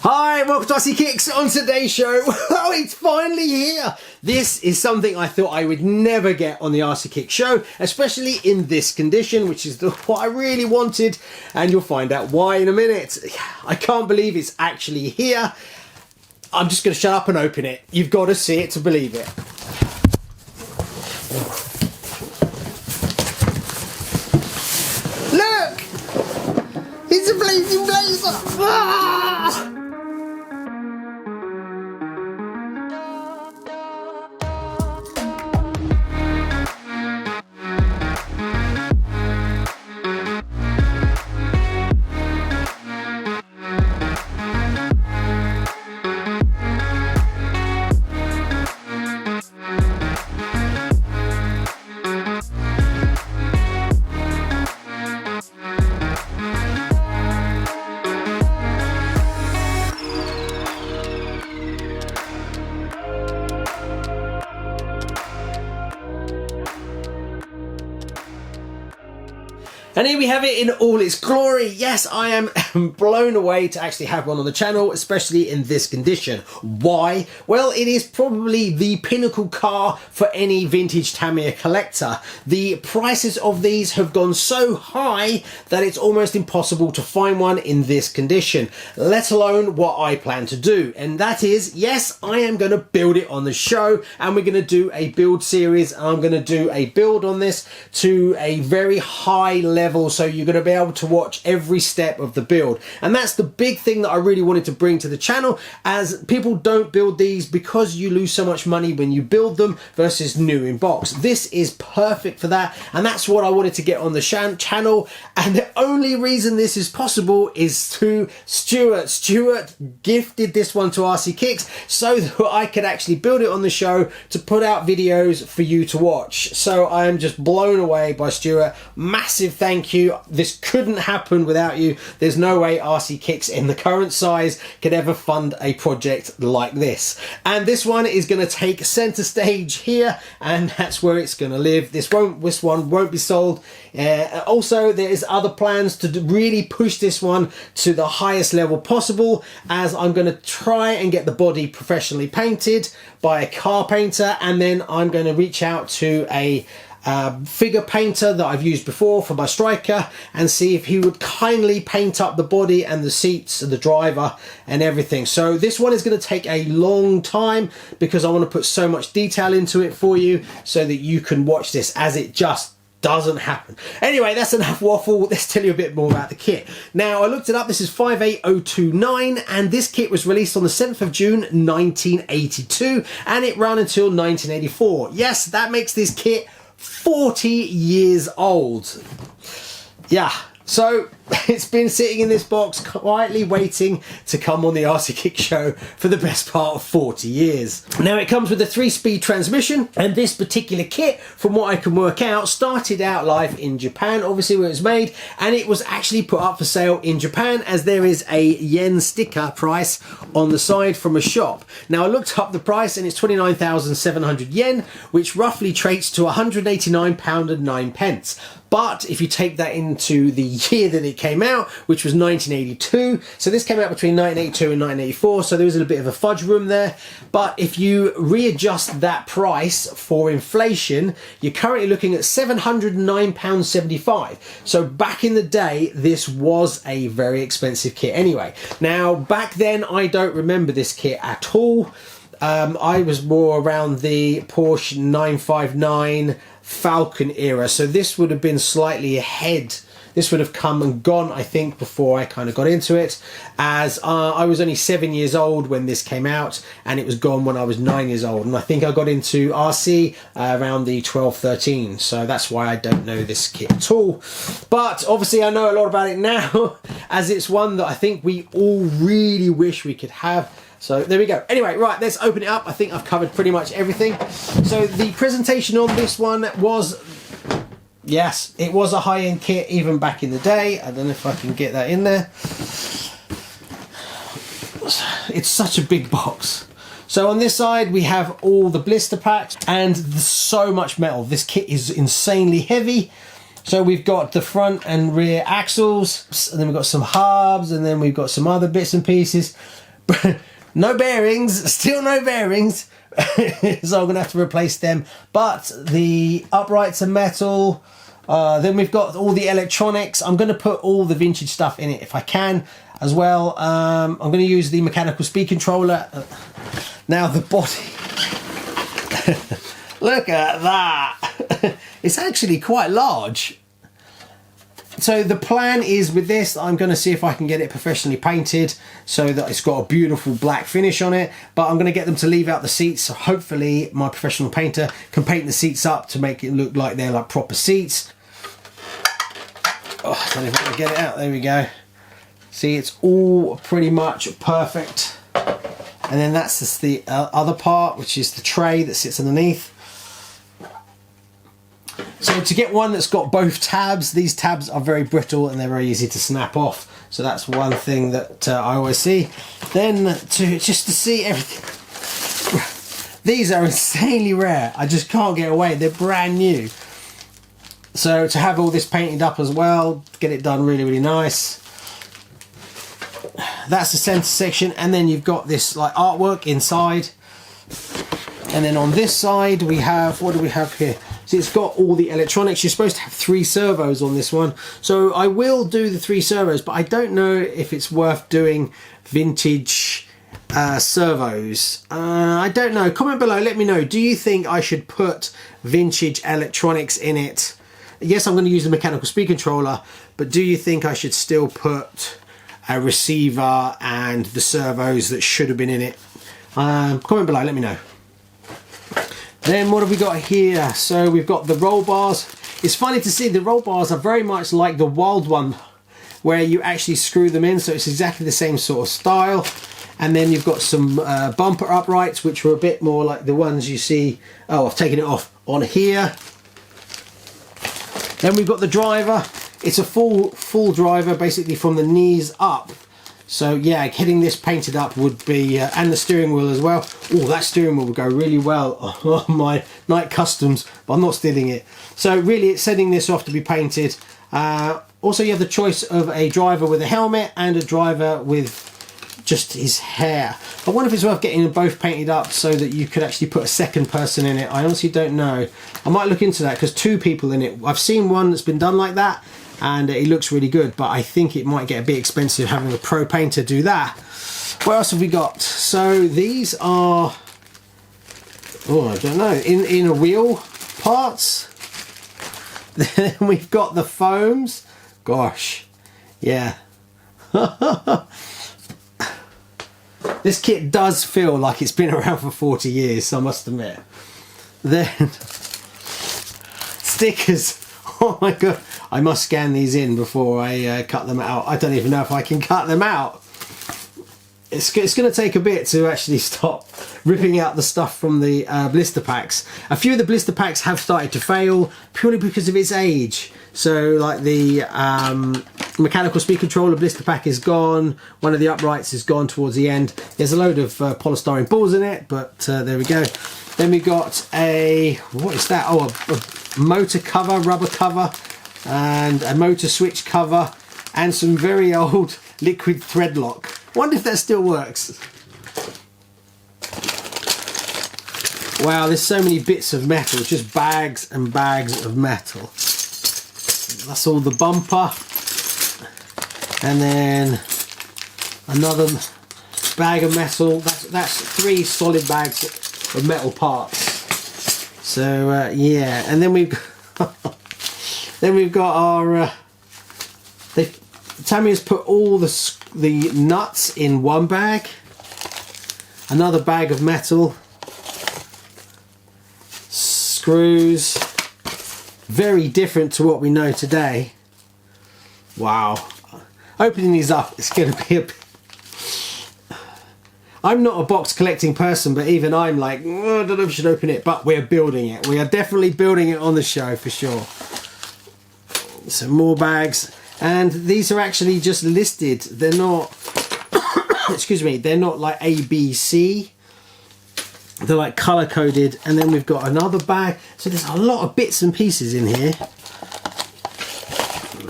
Hi, welcome to RC Kicks. On today's show, oh, it's finally here. This is something I thought I would never get on the RC Kicks show, especially in this condition, which is what I really wanted, and you'll find out why in a minute. I can't believe it's actually here. I'm just going to shut up and open it. You've got to see it to believe it. Look! It's a blazing blazer! Ah! And here we have it in all its glory. Yes, I am blown away to actually have one on the channel, especially in this condition. Why? Well, it is probably the pinnacle car for any vintage Tamiya collector. The prices of these have gone so high that it's almost impossible to find one in this condition, let alone what I plan to do. And that is, yes, I am going to build it on the show, and we're going to do a build series. I'm going to do a build on this to a very high level, so you're going to be able to watch every step of the build. And that's the big thing that I really wanted to bring to the channel, as people don't build these because you lose so much money when you build them versus new in box. This is perfect for that, and that's what I wanted to get on the channel. And the only reason this is possible is to Stuart. Stuart gifted this one to RC Kicks so that I could actually build it on the show to put out videos for you to watch. So I am just blown away by Stuart. Massive thank you. This couldn't happen without you. There's no way RC Kicks in the current size could ever fund a project like this. And this one is going to take center stage here, and that's where it's going to live. This one won't be sold. Also, there is other plans to really push this one to the highest level possible, as I'm going to try and get the body professionally painted by a car painter, and then I'm going to reach out to a figure painter that I've used before for my striker and see if he would kindly paint up the body and the seats and the driver and everything. So this one is going to take a long time because I want to put so much detail into it for you so that you can watch this, as it just doesn't happen. Anyway, that's enough waffle. Let's tell you a bit more about the kit. Now, I looked it up. This is 58029, and this kit was released on the 7th of June 1982, and it ran until 1984. Yes, that makes this kit 40 years old. Yeah, so it's been sitting in this box quietly waiting to come on the RC Kick show for the best part of 40 years. Now, it comes with a 3-speed transmission, and this particular kit, from what I can work out, started out live in Japan, obviously where it was made, and it was actually put up for sale in Japan, as there is a yen sticker price on the side from a shop. Now, I looked up the price, and it's 29,700 yen, which roughly translates to £189.09. But if you take that into the year that it came out, which was 1982, so this came out between 1982 and 1984, so there was a bit of a fudge room there. But if you readjust that price for inflation, you're currently looking at £709.75. So back in the day, this was a very expensive kit anyway. Now, back then, I don't remember this kit at all. I was more around the Porsche 959 Falcon era, so this would have been slightly ahead. This would have come and gone, I think, before I kind of got into it, as I was only 7 years old when this came out, and it was gone when I was 9 years old. And I think I got into RC around the 12, 13. So that's why I don't know this kit at all. But obviously I know a lot about it now, as it's one that I think we all really wish we could have. So there we go. Anyway, right, let's open it up. I think I've covered pretty much everything. So the presentation on this one was, yes, it was a high-end kit even back in the day. I don't know if I can get that in there. It's such a big box. So on this side, we have all the blister packs and so much metal. This kit is insanely heavy. So we've got the front and rear axles, and then we've got some hubs, and then we've got some other bits and pieces. No bearings, still no bearings. So I'm gonna have to replace them. But the uprights are metal. Then we've got all the electronics. I'm gonna put all the vintage stuff in it if I can as well. I'm gonna use the mechanical speed controller. Now the body. Look at that. It's actually quite large. So the plan is with this, I'm going to see if I can get it professionally painted so that it's got a beautiful black finish on it. But I'm going to get them to leave out the seats. So hopefully my professional painter can paint the seats up to make it look like they're like proper seats. Oh, I don't know if I can get it out. There we go. See, it's all pretty much perfect. And then that's just the other part, which is the tray that sits underneath. So to get one that's got both tabs, these tabs are very brittle and they're very easy to snap off. So that's one thing that I always see. Then just to see everything. These are insanely rare. I just can't get away. They're brand new. So to have all this painted up as well, get it done really, really nice. That's the center section, and then you've got this like artwork inside. And then on this side we have, what do we have here? So it's got all the electronics. You're supposed to have 3 servos on this one. So I will do the 3 servos, but I don't know if it's worth doing vintage servos. I don't know. Comment below, let me know. Do you think I should put vintage electronics in it? Yes, I'm going to use the mechanical speed controller, but do you think I should still put a receiver and the servos that should have been in it? Comment below, let me know. Then what have we got here? So we've got the roll bars. It's funny to see the roll bars are very much like the Wild one, where you actually screw them in. So it's exactly the same sort of style. And then you've got some bumper uprights, which are a bit more like the ones you see. Oh, I've taken it off on here. Then we've got the driver. It's a full driver, basically from the knees up. So yeah, getting this painted up would be, and the steering wheel as well. Oh, that steering wheel would go really well on my Night Customs, but I'm not stealing it. So really, it's sending this off to be painted. Also, you have the choice of a driver with a helmet and a driver with just his hair. I wonder if it's worth getting them both painted up so that you could actually put a second person in it. I honestly don't know. I might look into that, because 2 people in it. I've seen one that's been done like that, and it looks really good, but I think it might get a bit expensive having a pro painter do that. What else have we got? So these are, oh, I don't know, inner wheel parts. Then we've got the foams. Gosh, yeah. This kit does feel like it's been around for 40 years, I must admit. Then stickers. Oh my god, I must scan these in before I cut them out. I don't even know if I can cut them out. It's going to take a bit to actually stop ripping out the stuff from the blister packs. A few of the blister packs have started to fail purely because of its age. So like the mechanical speed controller blister pack is gone. One of the uprights is gone towards the end. There's a load of polystyrene balls in it, but there we go. Then we got a, what is that? Oh, a motor cover, rubber cover, and a motor switch cover, and some very old liquid thread lock. Wonder if that still works. Wow, there's so many bits of metal, just bags and bags of metal. That's all the bumper. And then another bag of metal. That's 3 solid bags of metal parts. So yeah, and then we've got our Tamiya's put all the nuts in one bag. Another bag of metal, screws, very different to what we know today. Wow, opening these up, it's going to be a bit... I'm not a box collecting person, but even I'm like, oh, I don't know if we should open it, but we're building it. We are definitely building it on the show for sure. Some more bags, and these are actually just listed. They're not, excuse me, they're not like A, B, C. They're like color coded. And then we've got another bag. So there's a lot of bits and pieces in here.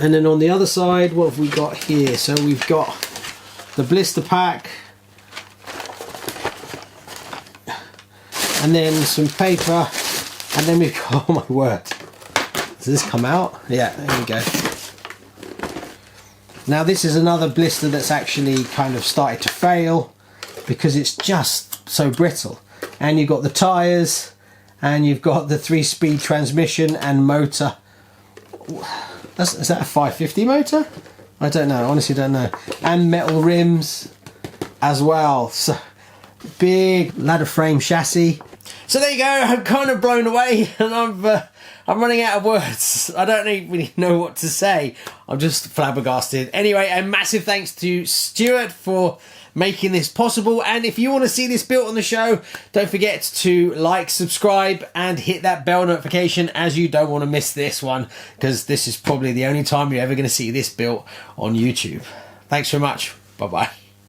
And then on the other side, what have we got here? So we've got the blister pack. and then some paper, and then we've got, oh my word, does this come out? Yeah, there we go. Now this is another blister that's actually kind of started to fail because it's just so brittle. And you've got the tyres, and you've got the 3-speed transmission and motor. Is that a 550 motor? I don't know, honestly don't know. And metal rims as well. So big ladder frame chassis. So there you go, I'm kind of blown away, and I'm running out of words. I don't really know what to say. I'm just flabbergasted. Anyway, a massive thanks to Stuart for making this possible, and if you want to see this built on the show, don't forget to like, subscribe, and hit that bell notification, as you don't want to miss this one, because this is probably the only time you're ever going to see this built on YouTube. Thanks very much. Bye bye.